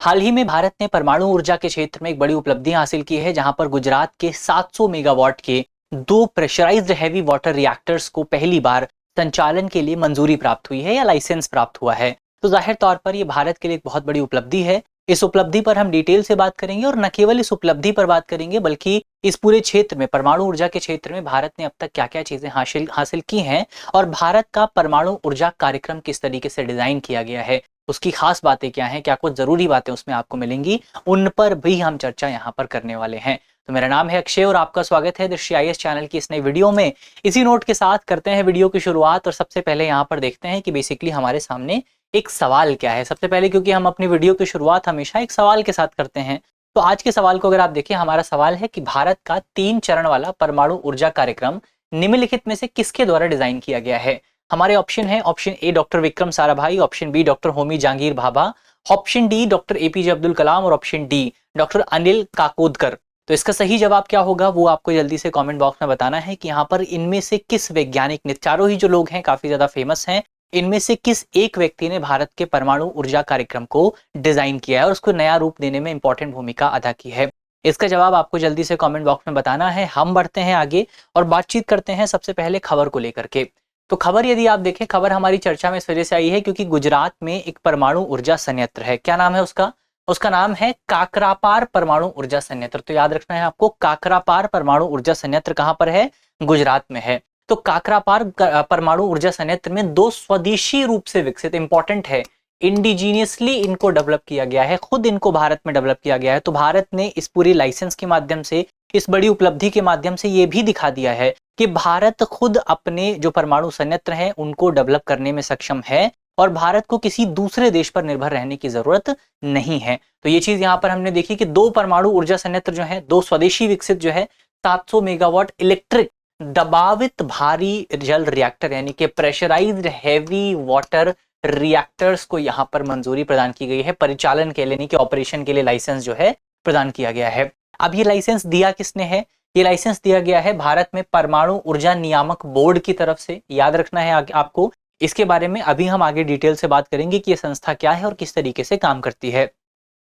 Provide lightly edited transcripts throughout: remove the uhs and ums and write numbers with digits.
हाल ही में भारत ने परमाणु ऊर्जा के क्षेत्र में एक बड़ी उपलब्धि हासिल की है, जहां पर गुजरात के 700 मेगावाट के दो प्रेशराइज्ड हैवी वाटर रिएक्टर्स को पहली बार संचालन के लिए मंजूरी प्राप्त हुई है या लाइसेंस प्राप्त हुआ है। तो जाहिर तौर पर यह भारत के लिए एक बहुत बड़ी उपलब्धि है। इस उपलब्धि पर हम डिटेल से बात करेंगे और न केवल इस उपलब्धि पर बात करेंगे बल्कि इस पूरे क्षेत्र में, परमाणु ऊर्जा के क्षेत्र में भारत ने अब तक क्या क्या चीजें हासिल की हैं और भारत का परमाणु ऊर्जा कार्यक्रम किस तरीके से डिजाइन किया गया है, उसकी खास बातें क्या हैं, क्या कुछ जरूरी बातें उसमें आपको मिलेंगी, उन पर भी हम चर्चा यहाँ पर करने वाले हैं। तो मेरा नाम है अक्षय और आपका स्वागत है दृष्टि आईएएस चैनल की इस नई वीडियो में। इसी नोट के साथ करते हैं वीडियो की शुरुआत और सबसे पहले यहाँ पर देखते हैं कि बेसिकली हमारे सामने एक सवाल क्या है। सबसे पहले क्योंकि हम अपनी वीडियो की शुरुआत हमेशा एक सवाल के साथ करते हैं, तो आज के सवाल को अगर आप देखें, हमारा सवाल है कि भारत का 3 चरण वाला परमाणु ऊर्जा कार्यक्रम निम्नलिखित में से किसके द्वारा डिजाइन किया गया है। हमारे ऑप्शन है, option A doctor Vikram Sarabhai, option B doctor Homi Jahangir Bhabha, option D doctor APJ Abdul Kalam और option D doctor Anil Kakodkar. तो इसका सही जवाब क्या होगा वो आपको जल्दी से कमेंट बॉक्स में बताना है कि यहाँ पर इनमें से किस वैज्ञानिक ने, चारों ही जो लोग हैं काफी ज्यादा फेमस हैं, इनमें से किस एक व्यक्ति ने भारत के परमाणु ऊर्जा कार्यक्रम को डिजाइन किया है और उसको नया रूप देने में इंपॉर्टेंट भूमिका अदा की है। इसका जवाब आपको जल्दी से कमेंट बॉक्स में बताना है। हम बढ़ते हैं आगे और बातचीत करते हैं सबसे पहले खबर को लेकर के। तो खबर यदि आप देखें, खबर हमारी चर्चा में इस वजह से आई है क्योंकि गुजरात में एक परमाणु ऊर्जा संयंत्र है। क्या नाम है उसका? उसका नाम है काकरापार परमाणु ऊर्जा संयंत्र। तो याद रखना है आपको, काकरापार परमाणु ऊर्जा संयंत्र कहां पर है? गुजरात में है। तो काकरापार परमाणु ऊर्जा संयंत्र में 2 स्वदेशी रूप से विकसित, इंपॉर्टेंट है, इंडिजीनियसली इनको डेवलप किया गया है, खुद इनको भारत में डेवलप किया गया है। तो भारत ने इस पूरी लाइसेंस के माध्यम से, इस बड़ी उपलब्धि के माध्यम से ये भी दिखा दिया है कि भारत खुद अपने जो परमाणु संयंत्र हैं उनको डेवलप करने में सक्षम है और भारत को किसी दूसरे देश पर निर्भर रहने की जरूरत नहीं है। तो ये चीज यहाँ पर हमने देखी कि 2 परमाणु ऊर्जा संयंत्र जो है, 2 स्वदेशी विकसित जो है 700 मेगावाट इलेक्ट्रिक दबावित भारी जल रिएक्टर यानी कि प्रेशराइज्ड हैवी वाटर रिएक्टर्स को यहाँ पर मंजूरी प्रदान की गई है परिचालन के लिए, यानी कि ऑपरेशन के लिए लाइसेंस जो है प्रदान किया गया है। अब ये लाइसेंस दिया किसने है? ये लाइसेंस दिया गया है भारत में परमाणु ऊर्जा नियामक बोर्ड की तरफ से। याद रखना है आपको, इसके बारे में अभी हम आगे डिटेल से बात करेंगे कि ये संस्था क्या है और किस तरीके से काम करती है।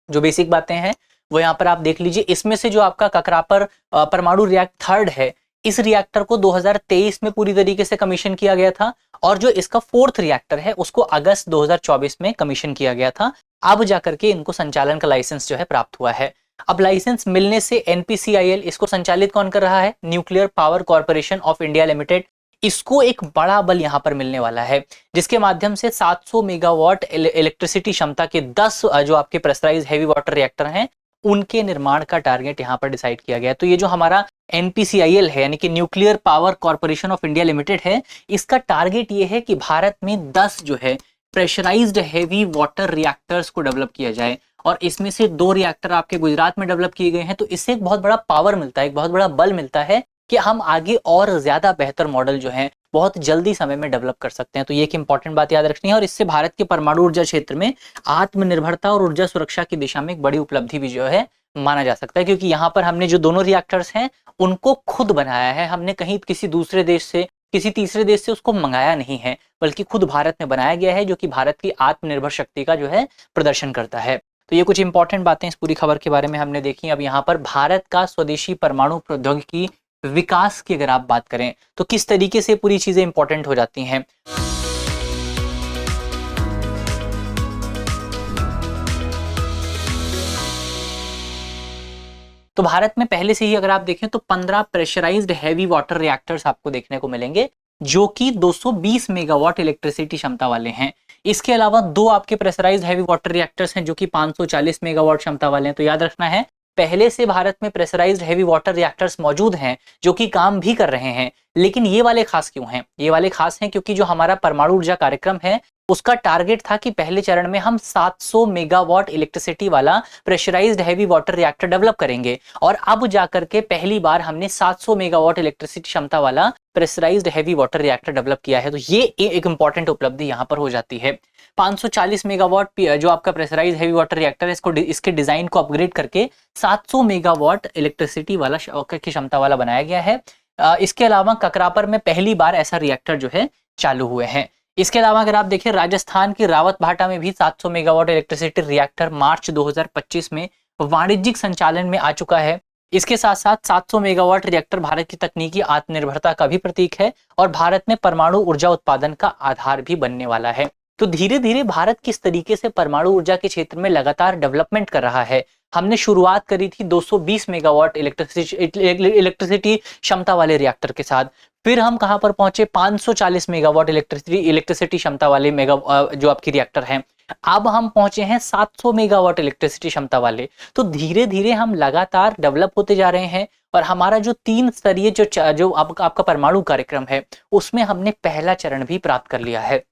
जो बेसिक बातें हैं वो यहाँ पर आप देख लीजिए। इसमें से जो आपका ककरापर परमाणु रिएक्टर 3rd है, इस रिएक्टर को 2023 में पूरी तरीके से कमीशन किया गया था और जो इसका 4th रिएक्टर है उसको अगस्त 2024 में कमीशन किया गया था। अब जाकर के इनको संचालन का लाइसेंस जो है प्राप्त हुआ है। अब लाइसेंस मिलने से एनपीसीआईएल, इसको संचालित कौन कर रहा है? Nuclear power corporation of India limited. इसको एक बड़ा बल यहां पर मिलने वाला है जिसके माध्यम से 700 मेगावाट इलेक्ट्रिसिटी क्षमता के 10 जो आपके प्रेशराइज्ड हैवी वाटर रिएक्टर हैं उनके निर्माण का टारगेट यहां पर डिसाइड किया गया है। तो ये जो हमारा एनपीसीआईएल है यानी कि nuclear power corporation of India limited है, इसका टारगेट ये है कि भारत में 10 जो है प्रेशराइज्ड हैवी वाटर रिएक्टर्स को डेवलप किया जाए और इसमें से 2 रिएक्टर आपके गुजरात में डेवलप किए गए हैं। तो इससे एक बहुत बड़ा पावर मिलता है, एक बहुत बड़ा बल मिलता है कि हम आगे और ज्यादा बेहतर मॉडल जो है बहुत जल्दी समय में डेवलप कर सकते हैं। तो ये एक इंपॉर्टेंट बात याद रखनी है और इससे भारत के परमाणु ऊर्जा क्षेत्र में आत्मनिर्भरता और ऊर्जा सुरक्षा की दिशा में एक बड़ी उपलब्धि भी जो है माना जा सकता है, क्योंकि यहाँ पर हमने जो दोनों रिएक्टर्स हैं उनको खुद बनाया है। हमने कहीं किसी दूसरे देश से, किसी तीसरे देश से उसको मंगाया नहीं है, बल्कि खुद भारत में बनाया गया है, जो कि भारत की आत्मनिर्भर शक्ति का जो है प्रदर्शन करता है। तो ये कुछ इंपॉर्टेंट बातें इस पूरी खबर के बारे में हमने देखी। अब यहाँ पर भारत का स्वदेशी परमाणु प्रौद्योगिकी विकास की अगर आप बात करें तो किस तरीके से पूरी चीजें इंपॉर्टेंट हो जाती हैं। तो भारत में पहले से ही अगर आप देखें तो 15 प्रेशराइज्ड हैवी वाटर रिएक्टर्स आपको देखने को मिलेंगे जो कि 220 मेगावाट इलेक्ट्रिसिटी क्षमता वाले हैं। इसके अलावा 2 आपके प्रेशराइज्ड हैवी वाटर रिएक्टर्स हैं जो कि 540 मेगावाट क्षमता वाले हैं। तो याद रखना है, पहले से भारत में प्रेशराइज्ड हैवी वाटर रिएक्टर्स मौजूद हैं जो कि काम भी कर रहे हैं, लेकिन ये वाले खास क्यों हैं? ये वाले खास हैं क्योंकि जो हमारा परमाणु ऊर्जा कार्यक्रम है उसका टारगेट था कि पहले चरण में हम 700 मेगावाट इलेक्ट्रिसिटी वाला pressurised heavy water reactor develop करेंगे और अब जाकर के पहली बार हमने 700 मेगावाट इलेक्ट्रिसिटी क्षमता वाला pressurised heavy water reactor develop किया है। तो ये एक इंपॉर्टेंट उपलब्धि यहाँ पर हो जाती है। 540 मेगावाट जो आपका प्रेशराइज्ड हैवी वाटर रिएक्टर है, इसके डिजाइन को अपग्रेड करके 700 मेगावाट इलेक्ट्रिसिटी वाला की क्षमता वाला बनाया गया है। इसके अलावा ककरापर में पहली बार ऐसा रिएक्टर जो है चालू हुए हैं। इसके अलावा अगर आप देखें राजस्थान की रावत भाटा में भी 700 मेगावाट इलेक्ट्रिसिटी रिएक्टर मार्च 2025 में वाणिज्यिक संचालन में आ चुका है। इसके साथ साथ 700 मेगावाट रिएक्टर भारत की तकनीकी आत्मनिर्भरता का भी प्रतीक है और भारत में परमाणु ऊर्जा उत्पादन का आधार भी बनने वाला है। तो धीरे धीरे भारत किस तरीके से परमाणु ऊर्जा के क्षेत्र में लगातार डेवलपमेंट कर रहा है। हमने शुरुआत करी थी 220 मेगावाट इलेक्ट्रिसिटी क्षमता वाले रिएक्टर के साथ, फिर हम कहां पर पहुंचे 540 मेगावाट इलेक्ट्रिसिटी क्षमता वाले जो आपकी रिएक्टर हैं। अब हम पहुंचे हैं 700 मेगावाट इलेक्ट्रिसिटी क्षमता वाले। तो धीरे धीरे हम लगातार डेवलप होते जा रहे हैं और हमारा जो 3 स्तरीय जो आपका परमाणु कार्यक्रम है उसमें हमने पहला चरण भी प्राप्त कर लिया है।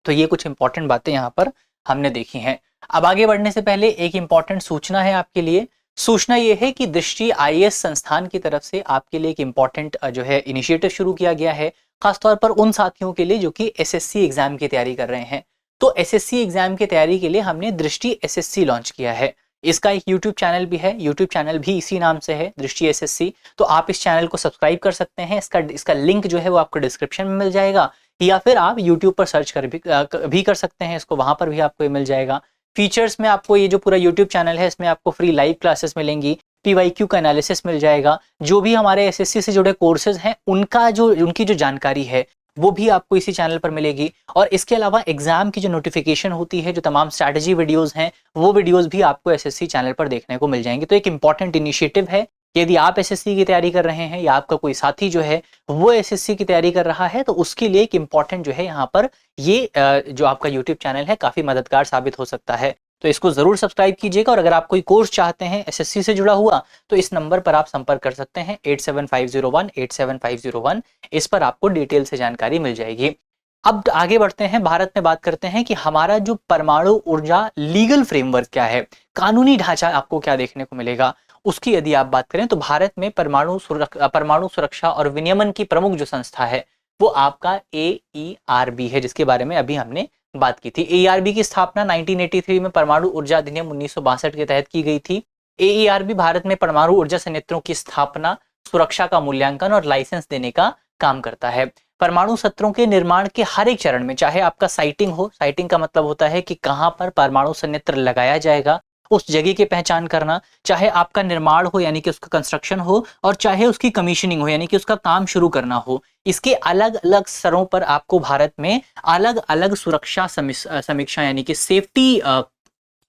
तो ये कुछ इंपॉर्टेंट बातें यहाँ पर हमने देखी हैं। अब आगे बढ़ने से पहले एक इंपॉर्टेंट सूचना है आपके लिए। सूचना ये है कि दृष्टि आईएएस संस्थान की तरफ से आपके लिए एक इंपॉर्टेंट जो है इनिशिएटिव शुरू किया गया है, खासतौर पर उन साथियों के लिए जो कि एसएससी एग्जाम की तैयारी कर रहे हैं। तो एसएससी एग्जाम की तैयारी के लिए हमने दृष्टि एसएससी लॉन्च किया है। इसका एक यूट्यूब चैनल भी है, यूट्यूब चैनल भी इसी नाम से है, दृष्टि एसएससी। तो आप इस चैनल को सब्सक्राइब कर सकते हैं। इसका लिंक जो है वो आपको डिस्क्रिप्शन में मिल जाएगा, या फिर आप यूट्यूब पर सर्च कर भी कर सकते हैं इसको, वहां पर भी आपको ये मिल जाएगा। फीचर्स में आपको ये जो पूरा यूट्यूब चैनल है इसमें आपको फ्री लाइव क्लासेस मिलेंगी, पीवाईक्यू का एनालिसिस मिल जाएगा, जो भी हमारे एसएससी से जुड़े कोर्सेज हैं उनकी जो जानकारी है वो भी आपको इसी चैनल पर मिलेगी। और इसके अलावा एग्जाम की जो नोटिफिकेशन होती है, जो तमाम स्ट्रैटेजी वीडियोस हैं, वो वीडियोस भी आपको एसएससी चैनल पर देखने को मिल जाएंगे। तो एक इंपॉर्टेंट इनिशिएटिव है। यदि आप एसएससी की तैयारी कर रहे हैं या आपका कोई साथी जो है वो एसएससी की तैयारी कर रहा है, तो उसके लिए एक इंपॉर्टेंट जो है यहाँ पर ये जो आपका यूट्यूब चैनल है काफी मददगार साबित हो सकता है। तो इसको जरूर सब्सक्राइब कीजिएगा। और अगर आप कोई कोर्स चाहते हैं एसएससी से जुड़ा हुआ, तो इस नंबर पर आप संपर्क कर सकते हैं 8750187501। इस पर आपको डिटेल से जानकारी मिल जाएगी। अब आगे बढ़ते हैं, भारत में बात करते हैं कि हमारा जो परमाणु ऊर्जा लीगल फ्रेमवर्क क्या है, कानूनी ढांचा आपको क्या देखने को मिलेगा। उसकी यदि आप बात करें तो भारत में परमाणु सुरक्षा और विनियमन की प्रमुख जो संस्था है वो आपका AERB है, जिसके बारे में अभी हमने बात की थी। AERB की स्थापना 1983 में परमाणु ऊर्जा अधिनियम 1962 के तहत की गई थी। AERB भारत में परमाणु ऊर्जा संयंत्रों की स्थापना, सुरक्षा का मूल्यांकन और लाइसेंस देने का काम करता है। परमाणु सत्रों के निर्माण के हर एक चरण में, चाहे आपका साइटिंग हो, साइटिंग का मतलब होता है कि कहां पर परमाणु संयंत्र लगाया जाएगा, उस जगह की पहचान करना, चाहे आपका निर्माण हो यानी कि उसका कंस्ट्रक्शन हो, और चाहे उसकी कमीशनिंग हो यानी कि उसका काम शुरू करना हो, इसके अलग अलग स्तरों पर आपको भारत में अलग अलग सुरक्षा समीक्षा यानी कि सेफ्टी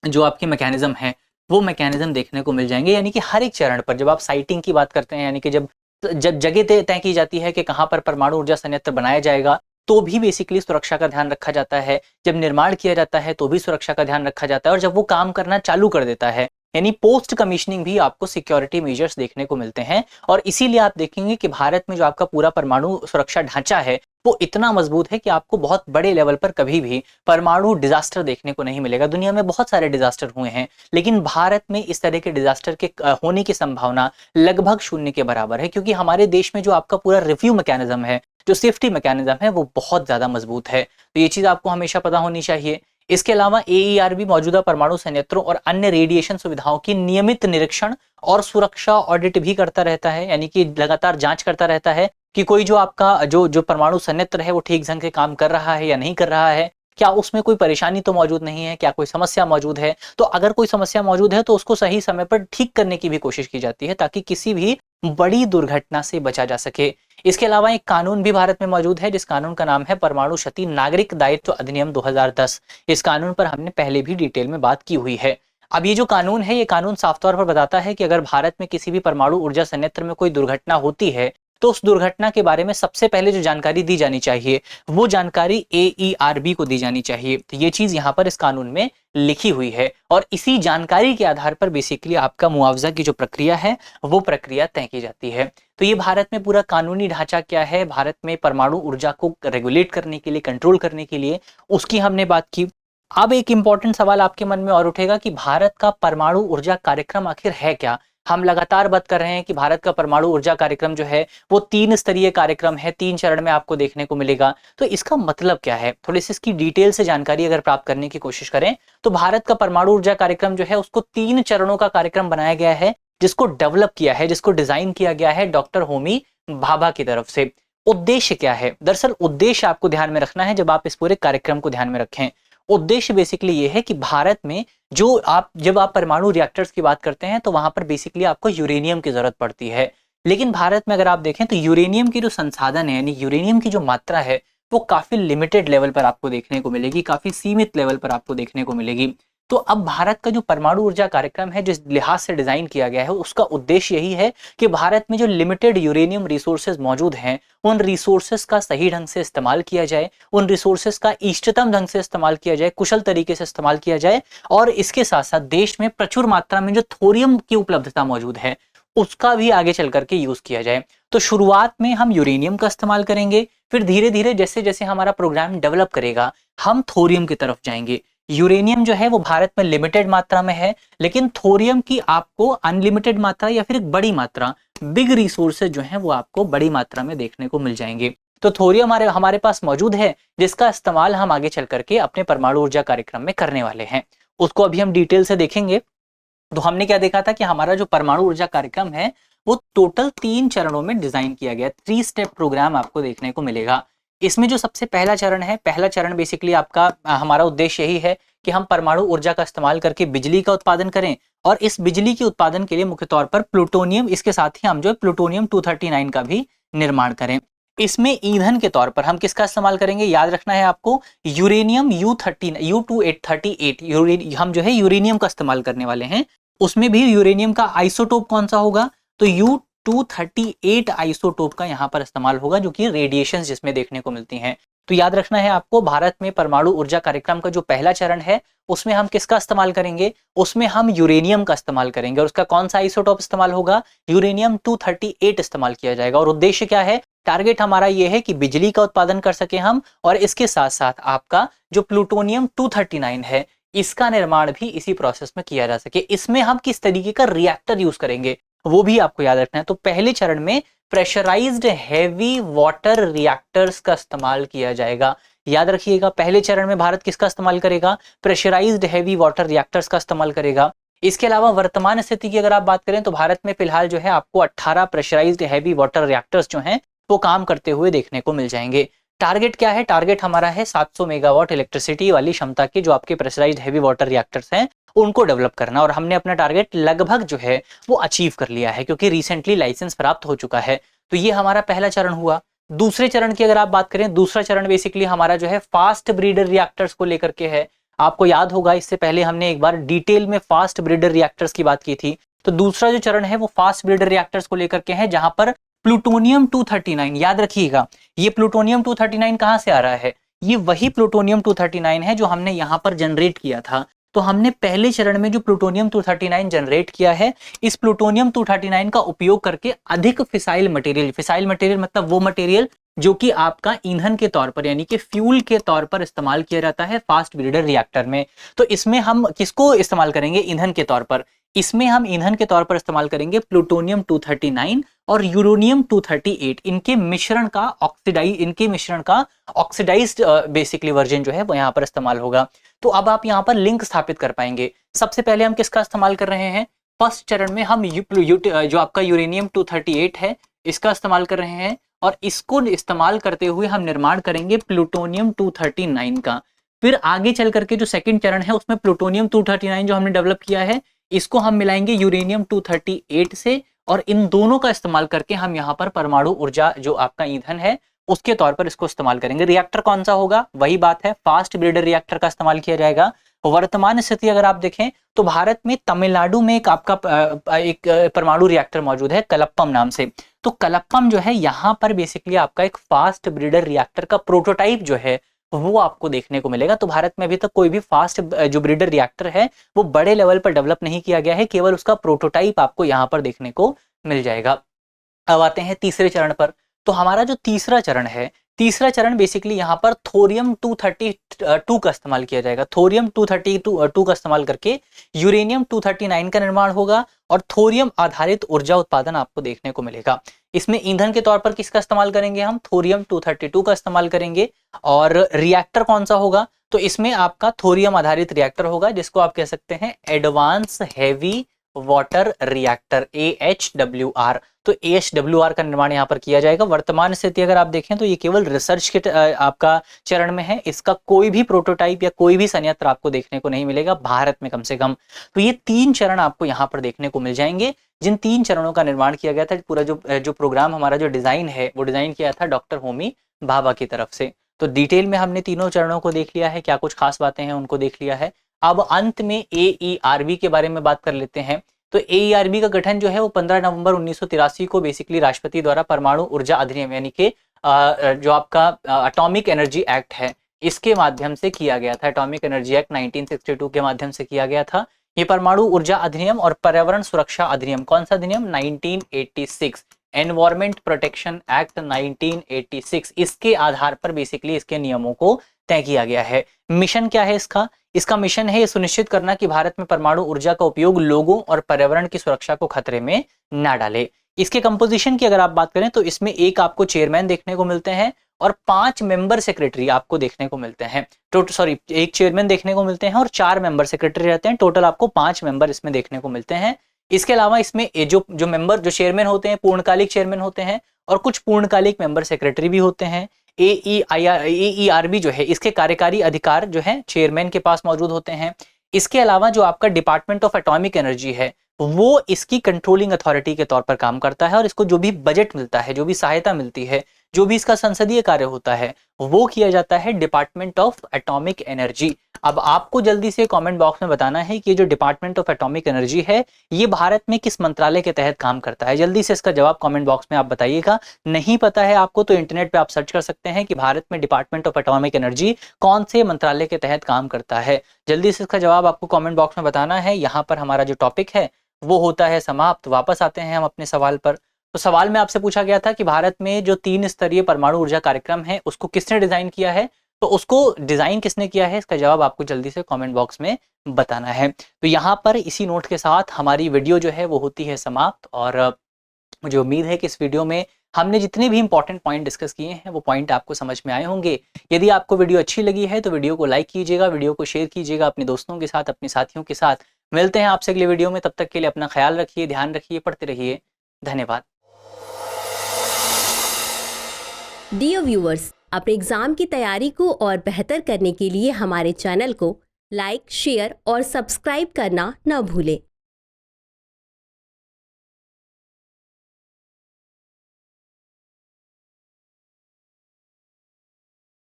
जो आपके मैकेनिज्म है वो मैकेनिज्म देखने को मिल जाएंगे। यानी कि हर एक चरण पर जब आप साइटिंग की बात करते हैं, यानी कि जब जगह तय की जाती है कि कहां पर परमाणु ऊर्जा संयंत्र बनाया जाएगा, तो भी बेसिकली सुरक्षा का ध्यान रखा जाता है। जब निर्माण किया जाता है तो भी सुरक्षा का ध्यान रखा जाता है। और जब वो काम करना चालू कर देता है यानी पोस्ट कमीशनिंग भी आपको सिक्योरिटी मेजर्स देखने को मिलते हैं। और इसीलिए आप देखेंगे कि भारत में जो आपका पूरा परमाणु सुरक्षा ढांचा है वो इतना मजबूत है कि आपको बहुत बड़े लेवल पर कभी भी परमाणु डिजास्टर देखने को नहीं मिलेगा। दुनिया में बहुत सारे डिजास्टर हुए हैं, लेकिन भारत में इस तरह के डिजास्टर के होने की संभावना लगभग शून्य के बराबर है, क्योंकि हमारे देश में जो आपका पूरा रिव्यू मैकेनिज्म है, जो सेफ्टी मैकेनिज्म है, वो बहुत ज्यादा मजबूत है। तो ये चीज आपको हमेशा पता होनी चाहिए। इसके अलावा AERB मौजूदा परमाणु संयंत्रों और अन्य रेडिएशन सुविधाओं की नियमित निरीक्षण और सुरक्षा ऑडिट भी करता रहता है, यानी कि लगातार जांच करता रहता है कि कोई जो आपका जो परमाणु संयंत्र है वो ठीक ढंग से काम कर रहा है या नहीं कर रहा है, क्या उसमें कोई परेशानी तो मौजूद नहीं है, क्या कोई समस्या मौजूद है। तो अगर कोई समस्या मौजूद है तो उसको सही समय पर ठीक करने की भी कोशिश की जाती है, ताकि किसी भी बड़ी दुर्घटना से बचा जा सके। इसके अलावा एक कानून भी भारत में मौजूद है, जिस कानून का नाम है परमाणु क्षति नागरिक दायित्व अधिनियम 2010। इस कानून पर हमने पहले भी डिटेल में बात की हुई है। अब ये जो कानून है, ये कानून साफ तौर पर बताता है कि अगर भारत में किसी भी परमाणु ऊर्जा संयंत्र में कोई दुर्घटना होती है तो उस दुर्घटना के बारे में सबसे पहले जो जानकारी दी जानी चाहिए वो जानकारी AERB को दी जानी चाहिए। तो ये चीज यहाँ पर इस कानून में लिखी हुई है, और इसी जानकारी के आधार पर बेसिकली आपका मुआवजा की जो प्रक्रिया है वो प्रक्रिया तय की जाती है। तो ये भारत में पूरा कानूनी ढांचा क्या है, भारत में परमाणु ऊर्जा को रेगुलेट करने के लिए, कंट्रोल करने के लिए, उसकी हमने बात की। अब एक इंपॉर्टेंट सवाल आपके मन में और उठेगा कि भारत का परमाणु ऊर्जा कार्यक्रम आखिर है क्या। हम लगातार बात कर रहे हैं कि भारत का परमाणु ऊर्जा कार्यक्रम जो है वो 3 स्तरीय कार्यक्रम है, 3 चरण में आपको देखने को मिलेगा। तो इसका मतलब क्या है, थोड़ी सी इसकी डिटेल से जानकारी अगर प्राप्त करने की कोशिश करें तो भारत का परमाणु ऊर्जा कार्यक्रम जो है उसको 3 चरणों का कार्यक्रम बनाया गया है, जिसको डेवलप किया है, जिसको डिजाइन किया गया है डॉक्टर होमी भाभा की तरफ से। उद्देश्य क्या है? दरअसल उद्देश्य आपको ध्यान में रखना है जब आप इस पूरे कार्यक्रम को ध्यान में रखें। उद्देश्य बेसिकली ये है कि भारत में जब आप परमाणु रिएक्टर्स की बात करते हैं तो वहां पर बेसिकली आपको यूरेनियम की जरूरत पड़ती है। लेकिन भारत में अगर आप देखें तो यूरेनियम की जो संसाधन है, यानी यूरेनियम की जो मात्रा है, वो काफी लिमिटेड लेवल पर आपको देखने को मिलेगी, काफी सीमित लेवल पर आपको देखने को मिलेगी। तो अब भारत का जो परमाणु ऊर्जा कार्यक्रम है, जिस लिहाज से डिजाइन किया गया है, उसका उद्देश्य यही है कि भारत में जो लिमिटेड यूरेनियम रिसोर्सेज मौजूद हैं, उन रिसोर्सेज का सही ढंग से इस्तेमाल किया जाए, उन रिसोर्सेज का इष्टतम ढंग से इस्तेमाल किया जाए, कुशल तरीके से इस्तेमाल किया जाए, और इसके साथ साथ देश में प्रचुर मात्रा में जो थोरियम की उपलब्धता मौजूद है, उसका भी आगे चल करके यूज किया जाए। तो शुरुआत में हम यूरेनियम का इस्तेमाल करेंगे, फिर धीरे धीरे जैसे जैसे हमारा प्रोग्राम डेवलप करेगा, हम थोरियम की तरफ जाएंगे। यूरेनियम जो है वो भारत में लिमिटेड मात्रा में है, लेकिन थोरियम की आपको अनलिमिटेड मात्रा या फिर एक बड़ी मात्रा, बिग रिसोर्सेज जो है वो आपको बड़ी मात्रा में देखने को मिल जाएंगे। तो थोरियम हमारे पास मौजूद है, जिसका इस्तेमाल हम आगे चल करके अपने परमाणु ऊर्जा कार्यक्रम में करने वाले हैं। उसको अभी हम डिटेल से देखेंगे। तो हमने क्या देखा था कि हमारा जो परमाणु ऊर्जा कार्यक्रम है वो टोटल 3 चरणों में डिजाइन किया गया, 3 स्टेप प्रोग्राम आपको देखने को मिलेगा। इसमें जो सबसे पहला चरण है, पहला चरण बेसिकली आपका हमारा उद्देश्य यही है कि हम परमाणु ऊर्जा का इस्तेमाल करके बिजली का उत्पादन करें, और इस बिजली के उत्पादन के लिए मुख्य तौर पर प्लूटोनियम, इसके साथ ही हम जो प्लूटोनियम 239 का भी निर्माण करें। इसमें ईंधन के तौर पर हम किसका इस्तेमाल करेंगे, याद रखना है आपको, यूरेनियम U2838 हम जो है यूरेनियम का इस्तेमाल करने वाले हैं। उसमें भी यूरेनियम का आइसोटोप कौन सा होगा, तो U238 आइसोटोप का यहाँ पर इस्तेमाल होगा, जो कि रेडिएशन जिसमें देखने को मिलती हैं। तो याद रखना है आपको, भारत में परमाणु ऊर्जा कार्यक्रम का जो पहला चरण है उसमें हम किसका इस्तेमाल करेंगे, उसमें हम यूरेनियम का इस्तेमाल करेंगे, और उसका कौन सा आइसोटोप इस्तेमाल होगा, यूरेनियम 238 इस्तेमाल किया जाएगा। और उद्देश्य क्या है, टारगेट हमारा ये है कि बिजली का उत्पादन कर सके हम, और इसके साथ साथ आपका जो प्लूटोनियम 239 है, इसका निर्माण भी इसी प्रोसेस में किया जा सके। इसमें हम किस तरीके का रिएक्टर यूज करेंगे वो भी आपको याद रखना है। तो पहले चरण में प्रेशराइज्ड हैवी वाटर रिएक्टर्स का इस्तेमाल किया जाएगा। याद रखिएगा, पहले चरण में भारत किसका इस्तेमाल करेगा, प्रेशराइज्ड हैवी वाटर रिएक्टर्स का इस्तेमाल करेगा। इसके अलावा वर्तमान स्थिति की अगर आप बात करें तो भारत में फिलहाल जो है आपको 18 प्रेशराइज्ड हैवी वाटर रिएक्टर्स जो हैं वो काम करते हुए देखने को मिल जाएंगे। टारगेट क्या है, टारगेट हमारा है 700 मेगावाट इलेक्ट्रिसिटी वाली क्षमता के जो आपके प्रेशराइज्ड हैवी वाटर रिएक्टर्स हैं उनको डेवलप करना, और हमने अपना टारगेट लगभग जो है वो अचीव कर लिया है, क्योंकि रिसेंटली लाइसेंस प्राप्त हो चुका है। तो ये हमारा पहला चरण हुआ। दूसरे चरण की अगर आप बात करें, दूसरा चरण बेसिकली हमारा जो है फास्ट ब्रीडर रिएक्टर्स को लेकर के है। आपको याद होगा, इससे पहले हमने एक बार डिटेल में फास्ट ब्रीडर रिएक्टर्स की बात की थी। तो दूसरा जो चरण है वो फास्ट ब्रीडर रिएक्टर्स को लेकर के है, जहां पर प्लूटोनियम 239, याद रखिएगा, ये प्लूटोनियम 239 कहां से आ रहा है, ये वही प्लूटोनियम 239 है जो हमने यहां पर जनरेट किया था। तो हमने पहले चरण में जो प्लूटोनियम 239 जनरेट किया है, इस प्लूटोनियम 239 का उपयोग करके अधिक फिसाइल मटेरियल मतलब वो मटेरियल जो कि आपका ईंधन के तौर पर, यानी कि फ्यूल के तौर पर इस्तेमाल किया जाता है फास्ट ब्रीडर रिएक्टर में। तो इसमें हम किसको इस्तेमाल करेंगे ईंधन के तौर पर, इसमें हम ईंधन के तौर पर इस्तेमाल करेंगे प्लूटोनियम 239 और यूरेनियम 238। इनके मिश्रण का ऑक्सीडाइज्ड बेसिकली वर्जन जो है वो यहाँ पर इस्तेमाल होगा। तो अब आप यहाँ पर लिंक स्थापित कर पाएंगे। सबसे पहले हम किसका इस्तेमाल कर रहे हैं, फर्स्ट चरण में हम जो आपका यूरेनियम 238 है इसका इस्तेमाल कर रहे हैं, और इसको इस्तेमाल करते हुए हम निर्माण करेंगे प्लूटोनियम 239 का। फिर आगे चल करके जो सेकंड चरण है उसमें प्लूटोनियम 239 जो हमने डेवलप किया है इसको हम मिलाएंगे यूरेनियम 238 से, और इन दोनों का इस्तेमाल करके हम यहाँ पर परमाणु ऊर्जा जो आपका ईंधन है उसके तौर पर इसको इस्तेमाल करेंगे। रिएक्टर कौन सा होगा, वही बात है, फास्ट ब्रीडर रिएक्टर का इस्तेमाल किया जाएगा। वर्तमान स्थिति अगर आप देखें तो भारत में तमिलनाडु में एक आपका एक परमाणु रिएक्टर मौजूद है कलप्पम नाम से। तो कलप्पम जो है यहाँ पर बेसिकली आपका एक फास्ट ब्रीडर रिएक्टर का प्रोटोटाइप जो है वो आपको देखने को मिलेगा। तो भारत में अभी तक कोई भी फास्ट जो ब्रीडर रिएक्टर है वो बड़े लेवल पर डेवलप नहीं किया गया है, केवल उसका प्रोटोटाइप आपको यहाँ पर देखने को मिल जाएगा। अब आते हैं तीसरे चरण पर। तो हमारा जो तीसरा चरण है, तीसरा चरण बेसिकली यहाँ पर थोरियम 232 का इस्तेमाल किया जाएगा। थोरियम 232 का इस्तेमाल करके यूरेनियम 239 का निर्माण होगा, और थोरियम आधारित ऊर्जा उत्पादन आपको देखने को मिलेगा। इसमें ईंधन के तौर पर किसका इस्तेमाल करेंगे, हम थोरियम 232 का इस्तेमाल करेंगे। और रिएक्टर कौन सा होगा, तो इसमें आपका थोरियम आधारित रिएक्टर होगा, जिसको आप कह सकते हैं advance heavy water reactor AHWR। तो AHWR का निर्माण यहाँ पर किया जाएगा। वर्तमान स्थिति अगर आप देखें तो ये केवल रिसर्च के आपका चरण में है, इसका कोई भी प्रोटोटाइप या कोई भी संयंत्र आपको देखने को नहीं मिलेगा भारत में, कम से कम। तो ये 3 चरण आपको यहाँ पर देखने को मिल जाएंगे, जिन 3 चरणों का निर्माण किया गया था। पूरा जो प्रोग्राम हमारा जो डिजाइन है वो डिजाइन किया था डॉक्टर होमी भाभा की तरफ से। तो डिटेल में हमने तीनों चरणों को देख लिया है, क्या कुछ खास बातें हैं उनको देख लिया है। अब अंत में AERB के बारे में बात कर लेते हैं। तो AERB का गठन जो है वो 15 नवंबर 1983 को बेसिकली राष्ट्रपति द्वारा परमाणु ऊर्जा अधिनियम यानी कि जो आपका एटॉमिक एनर्जी एक्ट है इसके माध्यम से किया गया था। एटॉमिक एनर्जी एक्ट 1962 के माध्यम से किया गया था। ये परमाणु ऊर्जा अधिनियम और पर्यावरण सुरक्षा अधिनियम, कौन सा अधिनियम? 1986, एनवायरमेंट प्रोटेक्शन एक्ट 1986, इसके आधार पर बेसिकली इसके नियमों को तय किया गया है। मिशन क्या है इसका? इसका मिशन है ये सुनिश्चित करना कि भारत में परमाणु ऊर्जा का उपयोग लोगों और पर्यावरण की सुरक्षा को खतरे में ना डाले। इसके कंपोजिशन की अगर आप बात करें तो इसमें एक आपको चेयरमैन देखने को मिलते हैं और 5 मेंबर सेक्रेटरी आपको देखने को मिलते हैं। एक चेयरमैन देखने को मिलते हैं और 4 मेंबर सेक्रेटरी रहते हैं। टोटल आपको 5 मेंबर इसमें देखने को मिलते हैं। इसके अलावा इसमें जो मेंबर जो चेयरमैन होते हैं पूर्णकालिक चेयरमैन होते हैं और कुछ पूर्णकालिक मेंबर सेक्रेटरी भी होते हैं। AERB जो है इसके कार्यकारी अधिकार जो है चेयरमैन के पास मौजूद होते हैं। इसके अलावा जो आपका डिपार्टमेंट ऑफ एटॉमिक एनर्जी है वो इसकी कंट्रोलिंग अथॉरिटी के तौर पर काम करता है और इसको जो भी बजट मिलता है, जो भी सहायता मिलती है, जो भी इसका संसदीय कार्य होता है वो किया जाता है डिपार्टमेंट ऑफ एटॉमिक एनर्जी। अब आपको जल्दी से कमेंट बॉक्स में बताना है कि जो डिपार्टमेंट ऑफ एटॉमिक एनर्जी है ये भारत में किस मंत्रालय के तहत काम करता है। जल्दी से इसका जवाब कमेंट बॉक्स में आप बताइएगा। नहीं पता है आपको तो इंटरनेट पे आप सर्च कर सकते हैं कि भारत में डिपार्टमेंट ऑफ एटॉमिक एनर्जी कौन से मंत्रालय के तहत काम करता है। जल्दी से इसका जवाब आपको कमेंट बॉक्स में बताना है। यहाँ पर हमारा जो टॉपिक है वो होता है समाप्त। वापस आते हैं हम अपने सवाल पर। तो सवाल में आपसे पूछा गया था कि भारत में जो 3 स्तरीय परमाणु ऊर्जा कार्यक्रम है उसको किसने डिजाइन किया है, तो उसको डिजाइन किसने किया है इसका जवाब आपको जल्दी से कमेंट बॉक्स में बताना है। तो यहाँ पर इसी नोट के साथ हमारी वीडियो जो है वो होती है समाप्त। और मुझे उम्मीद है कि इस वीडियो में हमने जितने भी इंपॉर्टेंट पॉइंट डिस्कस किए हैं वो पॉइंट आपको समझ में आए होंगे। यदि आपको वीडियो अच्छी लगी है तो वीडियो को लाइक कीजिएगा, वीडियो को शेयर कीजिएगा अपने दोस्तों के साथ, अपने साथियों के साथ। मिलते हैं आपसे अगले वीडियो में, तब तक के लिए अपना ख्याल रखिए, ध्यान रखिए, पढ़ते रहिए। धन्यवाद। डियर व्यूअर्स, अपने एग्जाम की तैयारी को और बेहतर करने के लिए हमारे चैनल को लाइक, शेयर और सब्सक्राइब करना न भूलें।